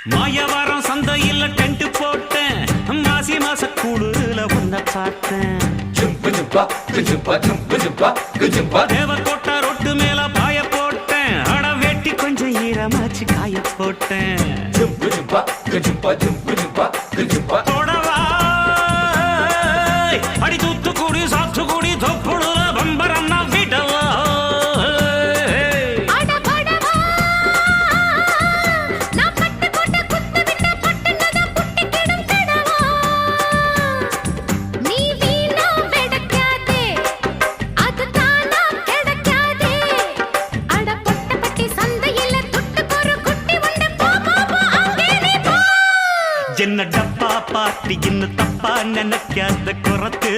மாயவாரம் சந்தையில் டென்ட் போட்டேன் மாசி மாச குளிரில உன்னை பார்த்தேன் தேவக்கோட்டை ரொட்டு மேல பாய போட்டேன் அட வெட்டி கொஞ்சம் ஈரமாச்சு காய போட்டேன் தொடவா அடி தூத்துக்குடி சாத்துக்குடி தொப்புடுல பம்பரம் நான் விடவா என்ன டப்பா பாட்டி இன்னும் தப்பா நினைக்காத குறத்து